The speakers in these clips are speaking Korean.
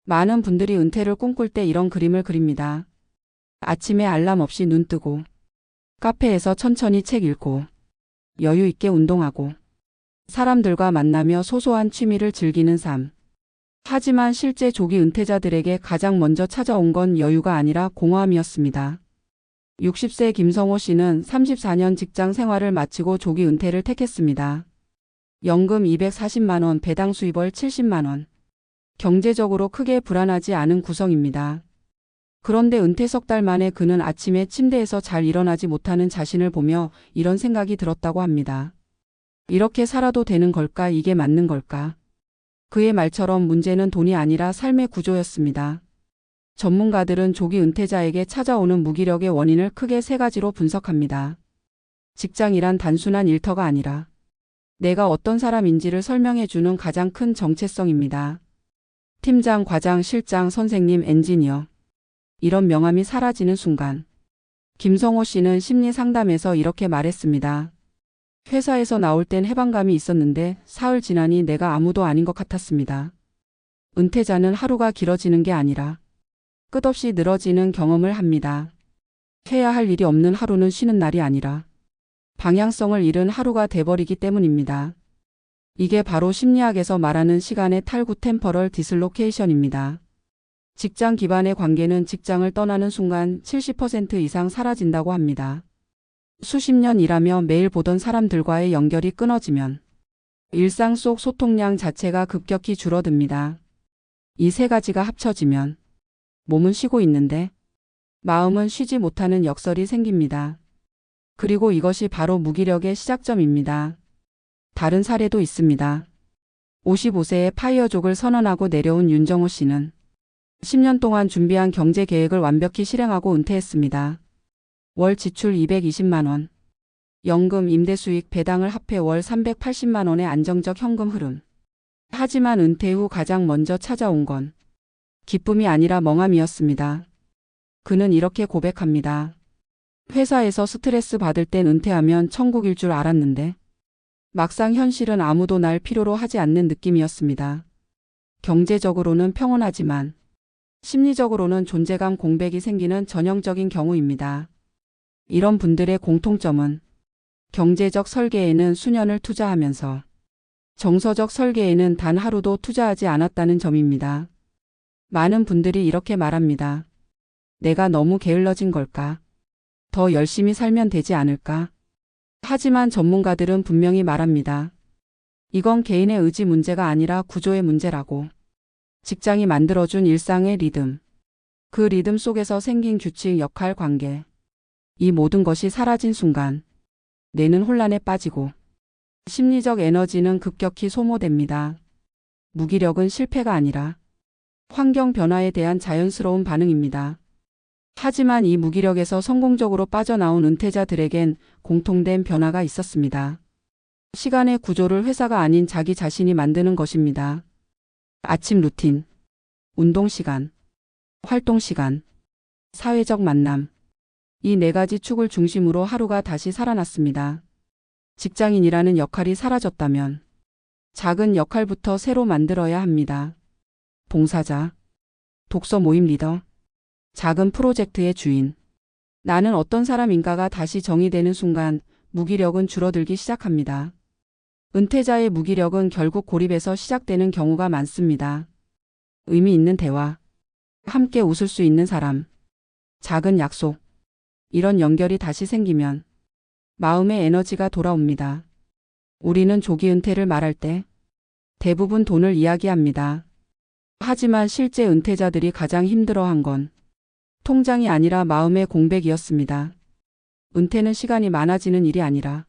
많은 분들이 은퇴를 꿈꿀 때 이런 그림을 그립니다. 아침에 알람 없이 눈 뜨고, 카페에서 천천히 책 읽고, 여유 있게 운동하고, 사람들과 만나며 소소한 취미를 즐기는 삶. 하지만 실제 조기 은퇴자들에게 가장 먼저 찾아온 건 여유가 아니라 공허함이었습니다. 60세 김성호 씨는 34년 직장 생활을 마치고 조기 은퇴를 택했습니다. 연금 240만 원, 배당 수입월 70만 원. 경제적으로 크게 불안하지 않은 구성입니다. 그런데 은퇴 석 달 만에 그는 아침에 침대에서 잘 일어나지 못하는 자신을 보며 이런 생각이 들었다고 합니다. 이렇게 살아도 되는 걸까? 이게 맞는 걸까? 그의 말처럼 문제는 돈이 아니라 삶의 구조였습니다. 전문가들은 조기 은퇴자에게 찾아오는 무기력의 원인을 크게 세 가지로 분석합니다. 직장이란 단순한 일터가 아니라 내가 어떤 사람인지를 설명해주는 가장 큰 정체성입니다. 팀장, 과장, 실장, 선생님, 엔지니어. 이런 명함이 사라지는 순간 김성호 씨는 심리 상담에서 이렇게 말했습니다. 회사에서 나올 땐 해방감이 있었는데 사흘 지나니 내가 아무도 아닌 것 같았습니다. 은퇴자는 하루가 길어지는 게 아니라 끝없이 늘어지는 경험을 합니다. 해야 할 일이 없는 하루는 쉬는 날이 아니라 방향성을 잃은 하루가 돼버리기 때문입니다. 이게 바로 심리학에서 말하는 시간의 탈구 템퍼럴 디슬로케이션입니다. 직장 기반의 관계는 직장을 떠나는 순간 70% 이상 사라진다고 합니다. 수십 년 일하며 매일 보던 사람들과의 연결이 끊어지면 일상 속 소통량 자체가 급격히 줄어듭니다. 이 세 가지가 합쳐지면 몸은 쉬고 있는데 마음은 쉬지 못하는 역설이 생깁니다. 그리고 이것이 바로 무기력의 시작점입니다. 다른 사례도 있습니다. 55세에 파이어족을 선언하고 내려온 윤정호 씨는 10년 동안 준비한 경제 계획을 완벽히 실행하고 은퇴했습니다. 월 지출 220만 원, 연금, 임대 수익, 배당을 합해 월 380만 원의 안정적 현금 흐름. 하지만 은퇴 후 가장 먼저 찾아온 건 기쁨이 아니라 멍함이었습니다. 그는 이렇게 고백합니다. 회사에서 스트레스 받을 땐 은퇴하면 천국일 줄 알았는데 막상 현실은 아무도 날 필요로 하지 않는 느낌이었습니다. 경제적으로는 평온하지만 심리적으로는 존재감 공백이 생기는 전형적인 경우입니다. 이런 분들의 공통점은 경제적 설계에는 수년을 투자하면서 정서적 설계에는 단 하루도 투자하지 않았다는 점입니다. 많은 분들이 이렇게 말합니다. 내가 너무 게을러진 걸까? 더 열심히 살면 되지 않을까? 하지만 전문가들은 분명히 말합니다. 이건 개인의 의지 문제가 아니라 구조의 문제라고. 직장이 만들어준 일상의 리듬. 그 리듬 속에서 생긴 규칙, 역할, 관계. 이 모든 것이 사라진 순간 뇌는 혼란에 빠지고 심리적 에너지는 급격히 소모됩니다. 무기력은 실패가 아니라 환경 변화에 대한 자연스러운 반응입니다. 하지만 이 무기력에서 성공적으로 빠져나온 은퇴자들에겐 공통된 변화가 있었습니다. 시간의 구조를 회사가 아닌 자기 자신이 만드는 것입니다. 아침 루틴, 운동 시간, 활동 시간, 사회적 만남. 이 네 가지 축을 중심으로 하루가 다시 살아났습니다. 직장인이라는 역할이 사라졌다면 작은 역할부터 새로 만들어야 합니다. 봉사자, 독서 모임 리더, 작은 프로젝트의 주인. 나는 어떤 사람인가가 다시 정의되는 순간 무기력은 줄어들기 시작합니다. 은퇴자의 무기력은 결국 고립에서 시작되는 경우가 많습니다. 의미 있는 대화, 함께 웃을 수 있는 사람, 작은 약속. 이런 연결이 다시 생기면 마음의 에너지가 돌아옵니다. 우리는 조기 은퇴를 말할 때 대부분 돈을 이야기합니다. 하지만 실제 은퇴자들이 가장 힘들어한 건 통장이 아니라 마음의 공백이었습니다. 은퇴는 시간이 많아지는 일이 아니라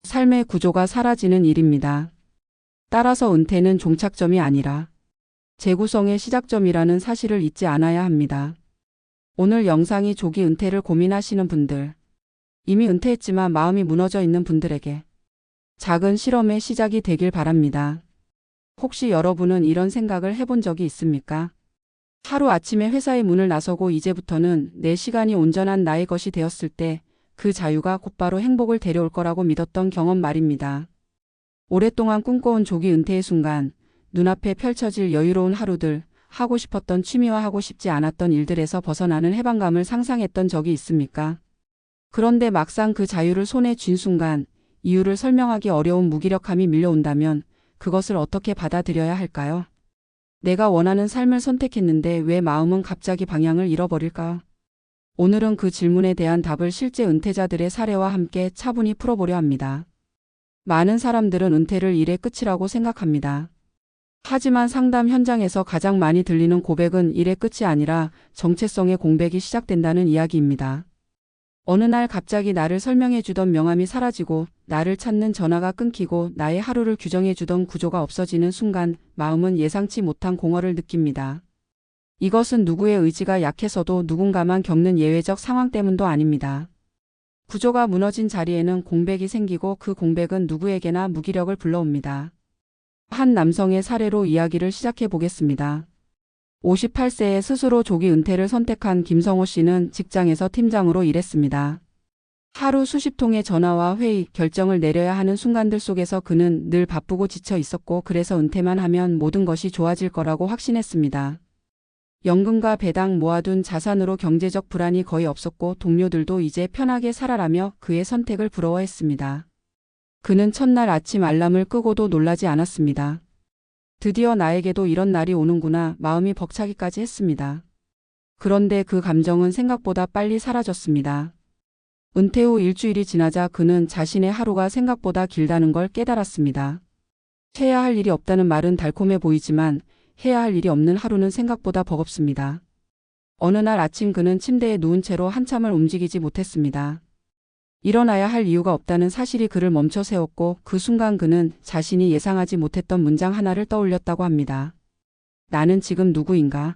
삶의 구조가 사라지는 일입니다. 따라서 은퇴는 종착점이 아니라 재구성의 시작점이라는 사실을 잊지 않아야 합니다. 오늘 영상이 조기 은퇴를 고민하시는 분들, 이미 은퇴했지만 마음이 무너져 있는 분들에게 작은 실험의 시작이 되길 바랍니다. 혹시 여러분은 이런 생각을 해본 적이 있습니까? 하루 아침에 회사의 문을 나서고 이제부터는 내 시간이 온전한 나의 것이 되었을 때 그 자유가 곧바로 행복을 데려올 거라고 믿었던 경험 말입니다. 오랫동안 꿈꿔온 조기 은퇴의 순간 눈앞에 펼쳐질 여유로운 하루들, 하고 싶었던 취미와 하고 싶지 않았던 일들에서 벗어나는 해방감을 상상했던 적이 있습니까? 그런데 막상 그 자유를 손에 쥔 순간 이유를 설명하기 어려운 무기력함이 밀려온다면 그것을 어떻게 받아들여야 할까요? 내가 원하는 삶을 선택했는데 왜 마음은 갑자기 방향을 잃어버릴까? 오늘은 그 질문에 대한 답을 실제 은퇴자들의 사례와 함께 차분히 풀어보려 합니다. 많은 사람들은 은퇴를 일의 끝이라고 생각합니다. 하지만 상담 현장에서 가장 많이 들리는 고백은 일의 끝이 아니라 정체성의 공백이 시작된다는 이야기입니다. 어느 날 갑자기 나를 설명해주던 명함이 사라지고 나를 찾는 전화가 끊기고 나의 하루를 규정해주던 구조가 없어지는 순간 마음은 예상치 못한 공허를 느낍니다. 이것은 누구의 의지가 약해서도 누군가만 겪는 예외적 상황 때문도 아닙니다. 구조가 무너진 자리에는 공백이 생기고 그 공백은 누구에게나 무기력을 불러옵니다. 한 남성의 사례로 이야기를 시작해 보겠습니다. 58세에 스스로 조기 은퇴를 선택한 김성호 씨는 직장에서 팀장으로 일했습니다. 하루 수십 통의 전화와 회의, 결정을 내려야 하는 순간들 속에서 그는 늘 바쁘고 지쳐 있었고 그래서 은퇴만 하면 모든 것이 좋아질 거라고 확신했습니다. 연금과 배당 모아둔 자산으로 경제적 불안이 거의 없었고 동료들도 이제 편하게 살아라며 그의 선택을 부러워했습니다. 그는 첫날 아침 알람을 끄고도 놀라지 않았습니다. 드디어 나에게도 이런 날이 오는구나 마음이 벅차기까지 했습니다. 그런데 그 감정은 생각보다 빨리 사라졌습니다. 은퇴 후 일주일이 지나자 그는 자신의 하루가 생각보다 길다는 걸 깨달았습니다. 해야 할 일이 없다는 말은 달콤해 보이지만 해야 할 일이 없는 하루는 생각보다 버겁습니다. 어느 날 아침 그는 침대에 누운 채로 한참을 움직이지 못했습니다. 일어나야 할 이유가 없다는 사실이 그를 멈춰 세웠고 그 순간 그는 자신이 예상하지 못했던 문장 하나를 떠올렸다고 합니다. 나는 지금 누구인가?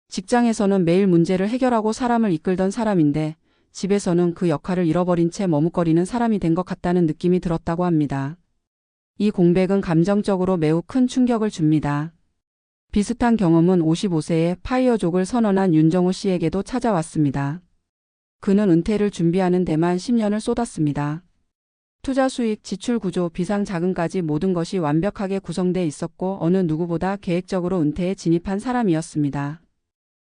직장에서는 매일 문제를 해결하고 사람을 이끌던 사람인데 집에서는 그 역할을 잃어버린 채 머뭇거리는 사람이 된 것 같다는 느낌이 들었다고 합니다. 이 공백은 감정적으로 매우 큰 충격을 줍니다. 비슷한 경험은 55세에 파이어족을 선언한 윤정호 씨에게도 찾아왔습니다. 그는 은퇴를 준비하는 데만 10년을 쏟았습니다. 투자 수익, 지출 구조, 비상 자금까지 모든 것이 완벽하게 구성돼 있었고 어느 누구보다 계획적으로 은퇴에 진입한 사람이었습니다.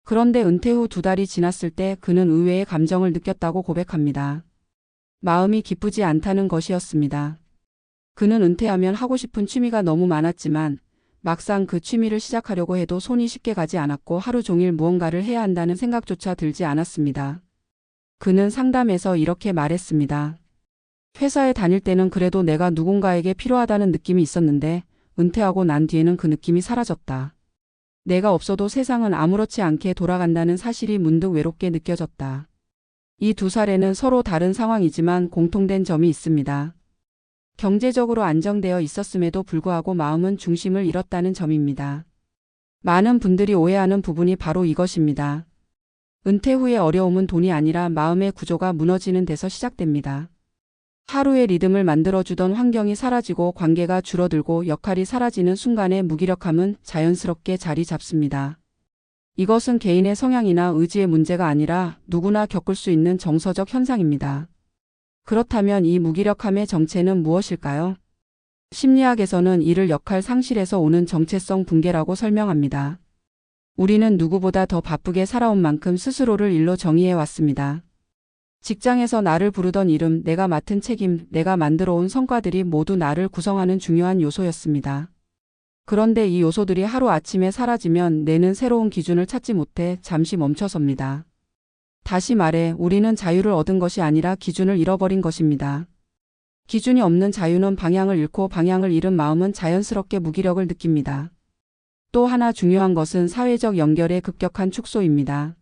그런데 은퇴 후 2달이 지났을 때 그는 의외의 감정을 느꼈다고 고백합니다. 마음이 기쁘지 않다는 것이었습니다. 그는 은퇴하면 하고 싶은 취미가 너무 많았지만 막상 그 취미를 시작하려고 해도 손이 쉽게 가지 않았고 하루 종일 무언가를 해야 한다는 생각조차 들지 않았습니다. 그는 상담에서 이렇게 말했습니다. 회사에 다닐 때는 그래도 내가 누군가에게 필요하다는 느낌이 있었는데 은퇴하고 난 뒤에는 그 느낌이 사라졌다. 내가 없어도 세상은 아무렇지 않게 돌아간다는 사실이 문득 외롭게 느껴졌다. 이 두 사례는 서로 다른 상황이지만 공통된 점이 있습니다. 경제적으로 안정되어 있었음에도 불구하고 마음은 중심을 잃었다는 점입니다. 많은 분들이 오해하는 부분이 바로 이것입니다. 은퇴 후의 어려움은 돈이 아니라 마음의 구조가 무너지는 데서 시작됩니다. 하루의 리듬을 만들어주던 환경이 사라지고 관계가 줄어들고 역할이 사라지는 순간의 무기력함은 자연스럽게 자리 잡습니다. 이것은 개인의 성향이나 의지의 문제가 아니라 누구나 겪을 수 있는 정서적 현상입니다. 그렇다면 이 무기력함의 정체는 무엇일까요? 심리학에서는 이를 역할 상실에서 오는 정체성 붕괴라고 설명합니다. 우리는 누구보다 더 바쁘게 살아온 만큼 스스로를 일로 정의해 왔습니다. 직장에서 나를 부르던 이름, 내가 맡은 책임, 내가 만들어온 성과들이 모두 나를 구성하는 중요한 요소였습니다. 그런데 이 요소들이 하루아침에 사라지면 뇌는 새로운 기준을 찾지 못해 잠시 멈춰섭니다. 다시 말해 우리는 자유를 얻은 것이 아니라 기준을 잃어버린 것입니다. 기준이 없는 자유는 방향을 잃고 방향을 잃은 마음은 자연스럽게 무기력을 느낍니다. 또 하나 중요한 것은 사회적 연결의 급격한 축소입니다.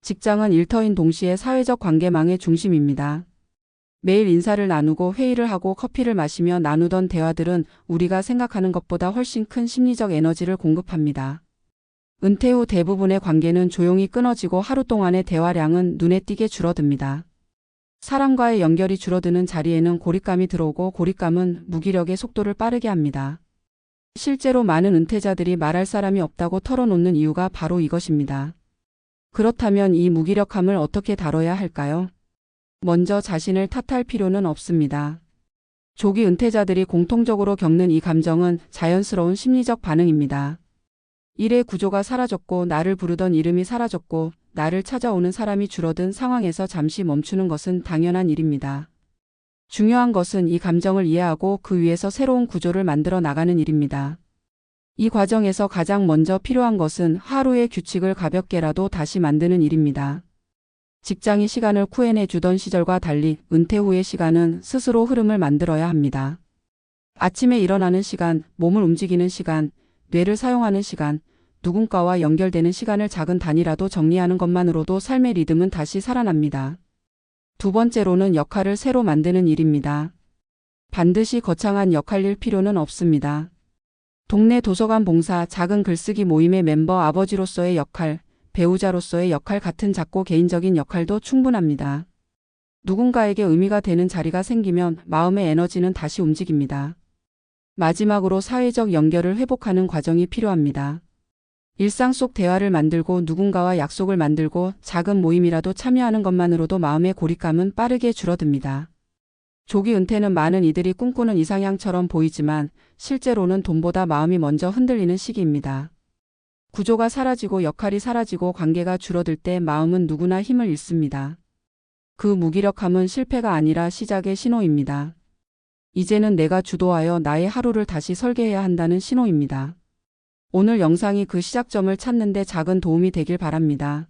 직장은 일터인 동시에 사회적 관계망의 중심입니다. 매일 인사를 나누고 회의를 하고 커피를 마시며 나누던 대화들은 우리가 생각하는 것보다 훨씬 큰 심리적 에너지를 공급합니다. 은퇴 후 대부분의 관계는 조용히 끊어지고 하루 동안의 대화량은 눈에 띄게 줄어듭니다. 사람과의 연결이 줄어드는 자리에는 고립감이 들어오고 고립감은 무기력의 속도를 빠르게 합니다. 실제로 많은 은퇴자들이 말할 사람이 없다고 털어놓는 이유가 바로 이것입니다. 그렇다면 이 무기력함을 어떻게 다뤄야 할까요? 먼저 자신을 탓할 필요는 없습니다. 조기 은퇴자들이 공통적으로 겪는 이 감정은 자연스러운 심리적 반응입니다. 일의 구조가 사라졌고 나를 부르던 이름이 사라졌고 나를 찾아오는 사람이 줄어든 상황에서 잠시 멈추는 것은 당연한 일입니다. 중요한 것은 이 감정을 이해하고 그 위에서 새로운 구조를 만들어 나가는 일입니다. 이 과정에서 가장 먼저 필요한 것은 하루의 규칙을 가볍게라도 다시 만드는 일입니다. 직장이 시간을 쿠엔해 주던 시절과 달리 은퇴 후의 시간은 스스로 흐름을 만들어야 합니다. 아침에 일어나는 시간, 몸을 움직이는 시간, 뇌를 사용하는 시간, 누군가와 연결되는 시간을 작은 단위라도 정리하는 것만으로도 삶의 리듬은 다시 살아납니다. 두 번째로는 역할을 새로 만드는 일입니다. 반드시 거창한 역할일 필요는 없습니다. 동네 도서관 봉사, 작은 글쓰기 모임의 멤버, 아버지로서의 역할, 배우자로서의 역할 같은 작고 개인적인 역할도 충분합니다. 누군가에게 의미가 되는 자리가 생기면 마음의 에너지는 다시 움직입니다. 마지막으로 사회적 연결을 회복하는 과정이 필요합니다. 일상 속 대화를 만들고 누군가와 약속을 만들고 작은 모임이라도 참여하는 것만으로도 마음의 고립감은 빠르게 줄어듭니다. 조기 은퇴는 많은 이들이 꿈꾸는 이상향처럼 보이지만 실제로는 돈보다 마음이 먼저 흔들리는 시기입니다. 구조가 사라지고 역할이 사라지고 관계가 줄어들 때 마음은 누구나 힘을 잃습니다. 그 무기력함은 실패가 아니라 시작의 신호입니다. 이제는 내가 주도하여 나의 하루를 다시 설계해야 한다는 신호입니다. 오늘 영상이 그 시작점을 찾는 데 작은 도움이 되길 바랍니다.